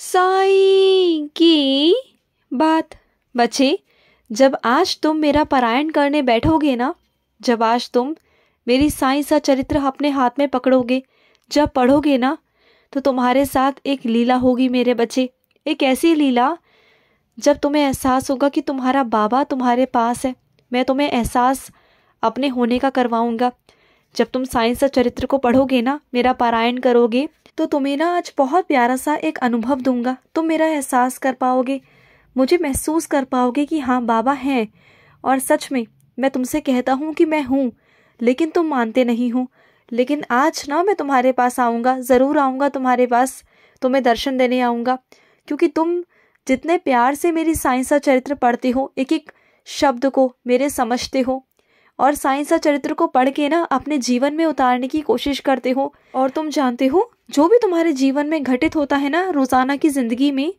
साईं की बात। बच्चे, जब आज तुम मेरा पारायण करने बैठोगे ना, जब आज तुम मेरी साईं सा चरित्र अपने हाथ में पकड़ोगे, जब पढ़ोगे ना, तो तुम्हारे साथ एक लीला होगी मेरे बच्चे। एक ऐसी लीला जब तुम्हें एहसास होगा कि तुम्हारा बाबा तुम्हारे पास है। मैं तुम्हें एहसास अपने होने का करवाऊंगा। जब तुम साईं सा चरित्र को पढ़ोगे ना, मेरा पारायण करोगे, तो तुम्हें ना आज बहुत प्यारा सा एक अनुभव दूंगा। तुम मेरा एहसास कर पाओगे, मुझे महसूस कर पाओगे कि हाँ बाबा हैं। और सच में मैं तुमसे कहता हूँ कि मैं हूँ, लेकिन तुम मानते नहीं हो। लेकिन आज ना मैं तुम्हारे पास आऊँगा, ज़रूर आऊँगा तुम्हारे पास, तुम्हें दर्शन देने आऊँगा। क्योंकि तुम जितने प्यार से मेरी साईं सा चरित्र पढ़ते हो, एक एक शब्द को मेरे समझते हो, और साईं सा चरित्र को पढ़ के ना अपने जीवन में उतारने की कोशिश करते हो। और तुम जानते हो, जो भी तुम्हारे जीवन में घटित होता है ना रोज़ाना की ज़िंदगी में,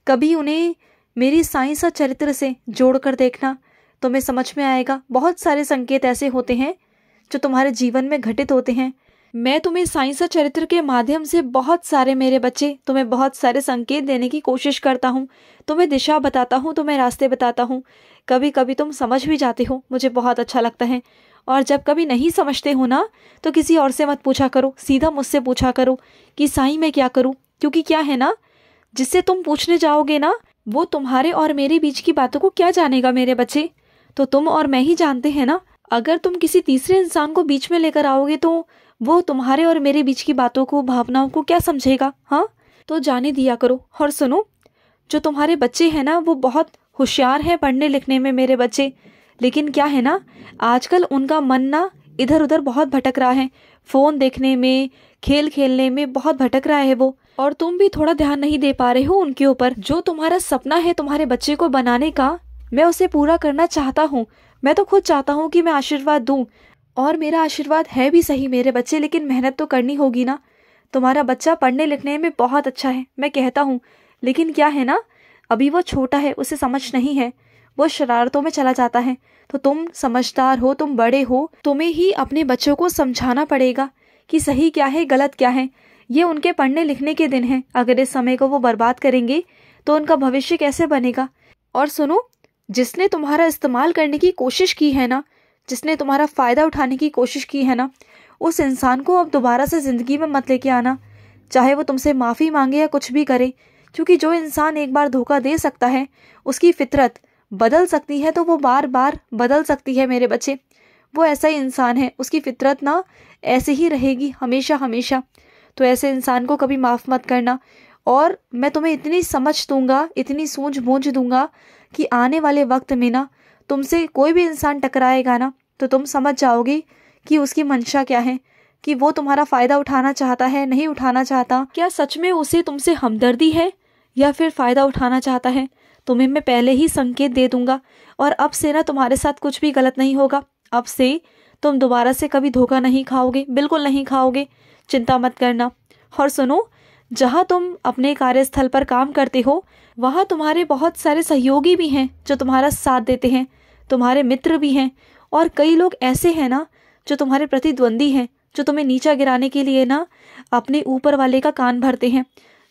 कभी उन्हें मेरी साईं सा चरित्र से जोड़ कर देखना, तुम्हें समझ में आएगा। बहुत सारे संकेत ऐसे होते हैं जो तुम्हारे जीवन में घटित होते हैं। मैं तुम्हें साईं सा चरित्र के माध्यम से बहुत सारे मेरे बच्चे, तुम्हें बहुत सारे संकेत देने की कोशिश करता हूँ, तुम्हें दिशा बताता हूँ, तुम्हें रास्ते बताता हूँ। कभी कभी तुम समझ भी जाते हो, मुझे बहुत अच्छा लगता है। और जब कभी नहीं समझते हो ना, तो किसी और से मत पूछा करो, सीधा मुझसे पूछा करो कि साईं मैं क्या करूँ। क्योंकि क्या है ना, जिससे तुम पूछने जाओगे ना, वो तुम्हारे और मेरे बीच की बातों को क्या जानेगा मेरे बच्चे। तो तुम और मैं ही जानते हैं ना। अगर तुम किसी तीसरे इंसान को बीच में लेकर आओगे, तो वो तुम्हारे और मेरे बीच की बातों को, भावनाओं को क्या समझेगा। हाँ, तो जाने दिया करो। और सुनो, जो तुम्हारे बच्चे हैं ना, वो बहुत होशियार हैं पढ़ने लिखने में मेरे बच्चे। लेकिन क्या है ना, आजकल उनका मन ना इधर उधर बहुत भटक रहा है, फ़ोन देखने में, खेल खेलने में बहुत भटक रहा है वो। और तुम भी थोड़ा ध्यान नहीं दे पा रहे हो उनके ऊपर। जो तुम्हारा सपना है तुम्हारे बच्चे को बनाने का, मैं उसे पूरा करना चाहता हूँ। मैं तो खुद चाहता हूँ कि मैं आशीर्वाद दूँ, और मेरा आशीर्वाद है भी सही मेरे बच्चे, लेकिन मेहनत तो करनी होगी ना। तुम्हारा बच्चा पढ़ने लिखने में बहुत अच्छा है, मैं कहता हूँ, लेकिन क्या है ना, अभी वो छोटा है, उसे समझ नहीं है, वो शरारतों में चला जाता है। तो तुम समझदार हो, तुम बड़े हो, तुम्हें ही अपने बच्चों को समझाना पड़ेगा कि सही क्या है, गलत क्या है। ये उनके पढ़ने लिखने के दिन हैं। अगर इस समय को वो बर्बाद करेंगे तो उनका भविष्य कैसे बनेगा। और सुनो, जिसने तुम्हारा इस्तेमाल करने की कोशिश की है ना, जिसने तुम्हारा फ़ायदा उठाने की कोशिश की है ना, उस इंसान को अब दोबारा से ज़िंदगी में मत लेके आना, चाहे वो तुमसे माफ़ी मांगे या कुछ भी करे। क्योंकि जो इंसान एक बार धोखा दे सकता है, उसकी फितरत बदल सकती है, तो वो बार बार बदल सकती है मेरे बच्चे। वो ऐसा ही इंसान है, उसकी फितरत ना ऐसे ही रहेगी हमेशा हमेशा। तो ऐसे इंसान को कभी माफ़ मत करना। और मैं तुम्हें इतनी समझ दूंगा, इतनी सूझबूझ दूंगा कि आने वाले वक्त में ना, तुमसे कोई भी इंसान टकराएगा ना, तो तुम समझ जाओगे कि उसकी मंशा क्या है, कि वो तुम्हारा फ़ायदा उठाना चाहता है, नहीं उठाना चाहता। क्या सच में उसे तुमसे हमदर्दी है, या फिर फ़ायदा उठाना चाहता है। तुम्हें मैं पहले ही संकेत दे दूंगा। और अब से ना तुम्हारे साथ कुछ भी गलत नहीं होगा। अब से तुम दोबारा से कभी धोखा नहीं खाओगे, बिल्कुल नहीं खाओगे, चिंता मत करना। और सुनो, जहाँ तुम अपने कार्यस्थल पर काम करते हो, वहाँ तुम्हारे बहुत सारे सहयोगी भी हैं जो तुम्हारा साथ देते हैं, तुम्हारे मित्र भी हैं। और कई लोग ऐसे हैं ना जो तुम्हारे प्रतिद्वंदी हैं, जो तुम्हें नीचा गिराने के लिए ना अपने ऊपर वाले का कान भरते हैं,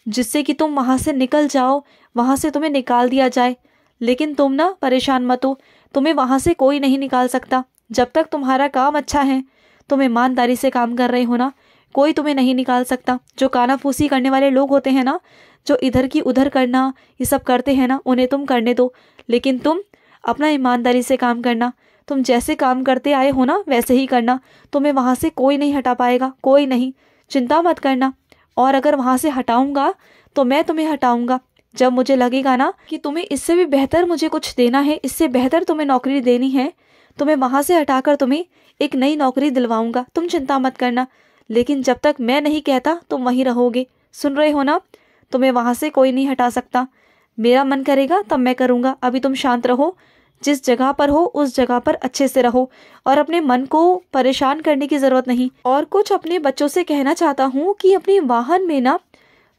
जिससे कि तुम वहाँ से निकल जाओ, वहाँ से तुम्हें निकाल दिया जाए। लेकिन तुम ना परेशान मत हो, तुम्हें वहाँ से कोई नहीं निकाल सकता। जब तक तुम्हारा काम अच्छा है, तुम ईमानदारी से काम कर रहे हो ना, कोई तुम्हें नहीं निकाल सकता। जो कानाफूसी करने वाले लोग होते हैं ना, जो इधर की उधर करना ये सब करते हैं ना, उन्हें तुम करने दो। लेकिन तुम अपना ईमानदारी से काम करना। तुम जैसे काम करते आए हो ना, वैसे ही करना। तुम्हें वहाँ से कोई नहीं हटा पाएगा, कोई नहीं, चिंता मत करना। और अगर वहाँ से हटाऊंगा तो मैं तुम्हें हटाऊंगा। जब मुझे लगेगा ना कि तुम्हें इससे भी बेहतर मुझे कुछ देना है, इससे बेहतर तुम्हें नौकरी देनी है, तो मैं वहाँ से हटाकर तुम्हें एक नई नौकरी दिलवाऊंगा। तुम चिंता मत करना। लेकिन जब तक मैं नहीं कहता तुम वहीं रहोगे। सुन रहे हो ना, तुम्हें वहाँ से कोई नहीं हटा सकता। मेरा मन करेगा तब मैं करूँगा। अभी तुम शांत रहो, जिस जगह पर हो उस जगह पर अच्छे से रहो, और अपने मन को परेशान करने की ज़रूरत नहीं। और कुछ अपने बच्चों से कहना चाहता हूँ कि अपने वाहन में ना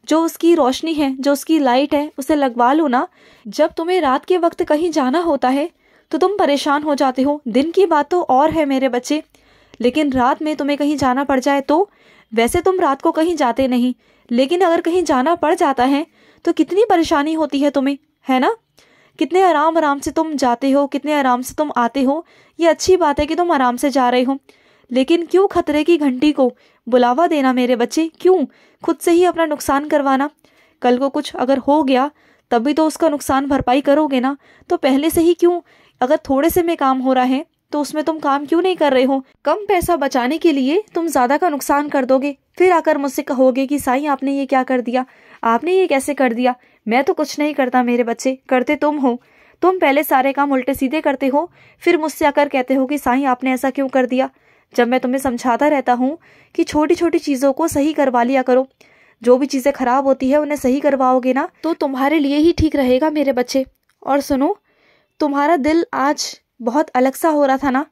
जो उसकी रोशनी है, जो उसकी लाइट है, उसे लगवा लो ना। जब तुम्हें रात के वक्त कहीं जाना होता है तो तुम परेशान हो जाते हो। दिन की बात तो और है मेरे बच्चे, लेकिन रात में तुम्हें कहीं जाना पड़ जाए तो, वैसे तुम रात को कहीं जाते नहीं, लेकिन अगर कहीं जाना पड़ जाता है तो कितनी परेशानी होती है तुम्हें, है ना। कितने आराम आराम से तुम जाते हो, कितने आराम से तुम आते हो। ये अच्छी बात है कि तुम आराम से जा रहे हो, लेकिन क्यों खतरे की घंटी को बुलावा देना मेरे बच्चे। क्यों खुद से ही अपना नुकसान करवाना। कल को कुछ अगर हो गया तब भी तो उसका नुकसान भरपाई करोगे ना। तो पहले से ही क्यों, अगर थोड़े से में काम हो रहा है तो उसमें तुम काम क्यों नहीं कर रहे हो। कम पैसा बचाने के लिए तुम ज्यादा का नुकसान कर दोगे, फिर आकर मुझसे कहोगे कि साईं आपने ये क्या कर दिया, आपने ये कैसे कर दिया। मैं तो कुछ नहीं करता मेरे बच्चे, करते तुम हो। तुम पहले सारे काम उल्टे सीधे करते हो, फिर मुझसे आकर कहते हो कि साईं आपने ऐसा क्यों कर दिया। जब मैं तुम्हें समझाता रहता हूँ कि छोटी छोटी चीजों को सही करवा लिया करो, जो भी चीजें खराब होती है उन्हें सही करवाओगे ना तो तुम्हारे लिए ही ठीक रहेगा मेरे बच्चे। और सुनो, तुम्हारा दिल आज बहुत अलग सा हो रहा था ना।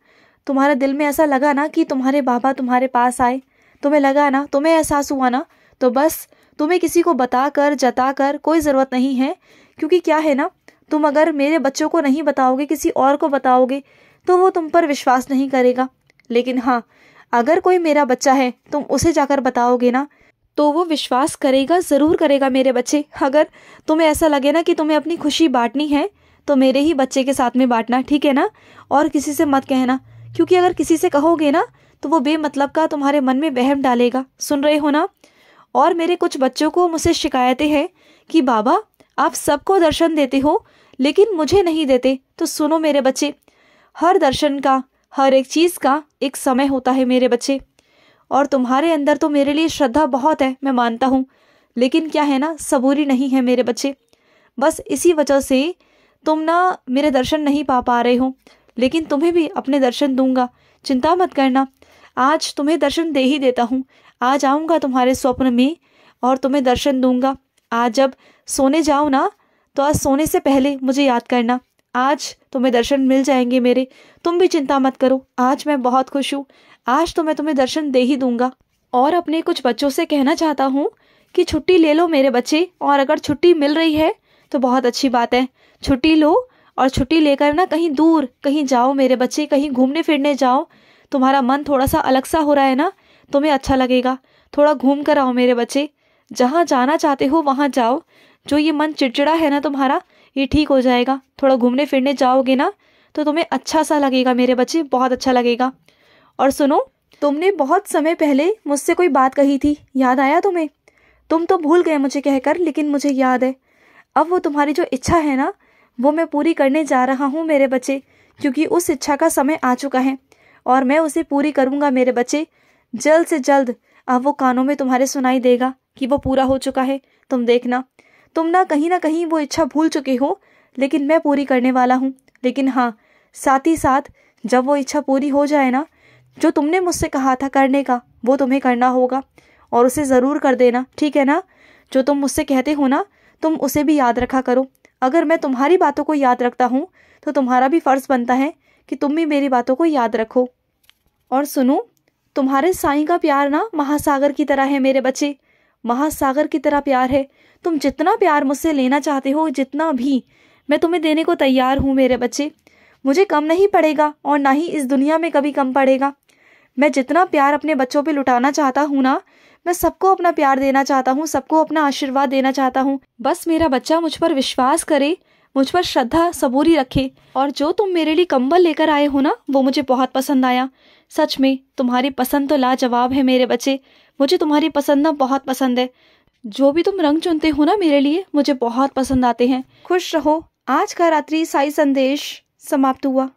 तुम्हारे दिल में ऐसा लगा ना कि तुम्हारे बाबा तुम्हारे पास आए, तुम्हें लगा ना, तुम्हें एहसास हुआ ना। तो बस तुम्हें किसी को बताकर जताकर कोई ज़रूरत नहीं है, क्योंकि क्या है ना, तुम अगर मेरे बच्चों को नहीं बताओगे, किसी और को बताओगे तो वो तुम पर विश्वास नहीं करेगा। लेकिन हाँ, अगर कोई मेरा बच्चा है तुम उसे जाकर बताओगे ना तो वो विश्वास करेगा, ज़रूर करेगा मेरे बच्चे। अगर तुम्हें ऐसा लगे ना कि तुम्हें अपनी खुशी बांटनी है तो मेरे ही बच्चे के साथ में बांटना, ठीक है ना। और किसी से मत कहना, क्योंकि अगर किसी से कहोगे ना तो वो बेमतलब का तुम्हारे मन में वहम डालेगा। सुन रहे हो ना। और मेरे कुछ बच्चों को मुझसे शिकायतें हैं कि बाबा आप सबको दर्शन देते हो लेकिन मुझे नहीं देते। तो सुनो मेरे बच्चे, हर दर्शन का, हर एक चीज़ का एक समय होता है मेरे बच्चे। और तुम्हारे अंदर तो मेरे लिए श्रद्धा बहुत है, मैं मानता हूँ, लेकिन क्या है ना, सबूरी नहीं है मेरे बच्चे। बस इसी वजह से तुम ना मेरे दर्शन नहीं पा रहे हो, लेकिन तुम्हें भी अपने दर्शन दूंगा, चिंता मत करना। आज तुम्हें दर्शन दे ही देता हूँ। आज आऊँगा तुम्हारे स्वप्न में और तुम्हें दर्शन दूंगा। आज जब सोने जाओ ना तो आज सोने से पहले मुझे याद करना, आज तुम्हें दर्शन मिल जाएंगे मेरे। तुम भी चिंता मत करो, आज मैं बहुत खुश हूँ, आज तो मैं तुम्हें दर्शन दे ही दूंगा। और अपने कुछ बच्चों से कहना चाहता हूँ कि छुट्टी ले लो मेरे बच्चे, और अगर छुट्टी मिल रही है तो बहुत अच्छी बात है, छुट्टी लो और छुट्टी लेकर ना कहीं दूर कहीं जाओ मेरे बच्चे, कहीं घूमने फिरने जाओ। तुम्हारा मन थोड़ा सा अलग सा हो रहा है ना, तुम्हें अच्छा लगेगा, थोड़ा घूम कर आओ मेरे बच्चे। जहाँ जाना चाहते हो वहाँ जाओ, जो ये मन चिड़चिड़ा है ना तुम्हारा, ये ठीक हो जाएगा। थोड़ा घूमने फिरने जाओगे ना तो तुम्हें अच्छा सा लगेगा मेरे बच्चे, बहुत अच्छा लगेगा। और सुनो, तुमने बहुत समय पहले मुझसे कोई बात कही थी, याद आया तुम्हें। तुम तो भूल गए मुझे कहकर, लेकिन मुझे याद है। अब वो तुम्हारी जो इच्छा है ना वो मैं पूरी करने जा रहा हूँ मेरे बच्चे, क्योंकि उस इच्छा का समय आ चुका है और मैं उसे पूरी करूँगा मेरे बच्चे, जल्द से जल्द। अब वो कानों में तुम्हारे सुनाई देगा कि वो पूरा हो चुका है। तुम देखना, तुम ना कहीं वो इच्छा भूल चुके हो, लेकिन मैं पूरी करने वाला हूँ। लेकिन हाँ, साथ ही साथ जब वो इच्छा पूरी हो जाए ना, जो तुमने मुझसे कहा था करने का वो तुम्हें करना होगा और उसे ज़रूर कर देना, ठीक है ना। जो तुम मुझसे कहते हो ना तुम उसे भी याद रखा करो। अगर मैं तुम्हारी बातों को याद रखता हूँ तो तुम्हारा भी फ़र्ज़ बनता है कि तुम भी मेरी बातों को याद रखो। और सुनो, तुम्हारे साईं का प्यार ना महासागर की तरह है मेरे बच्चे, महासागर की तरह प्यार है। तुम जितना प्यार मुझसे लेना चाहते हो, जितना भी, मैं तुम्हें देने को तैयार हूँ मेरे बच्चे। मुझे कम नहीं पड़ेगा और ना ही इस दुनिया में कभी कम पड़ेगा। मैं जितना प्यार अपने बच्चों पे लुटाना चाहता हूँ ना, मैं सबको अपना प्यार देना चाहता हूँ, सबको अपना आशीर्वाद देना चाहता हूँ। बस मेरा बच्चा मुझ पर विश्वास करे, मुझ पर श्रद्धा सबूरी रखे। और जो तुम मेरे लिए कंबल लेकर आए हो ना वो मुझे बहुत पसंद आया। सच में तुम्हारी पसंद तो लाजवाब है मेरे बच्चे, मुझे तुम्हारी पसंद ना बहुत पसंद है। जो भी तुम रंग चुनते हो ना मेरे लिए मुझे बहुत पसंद आते हैं। खुश रहो। आज का रात्रि साई संदेश समाप्त हुआ।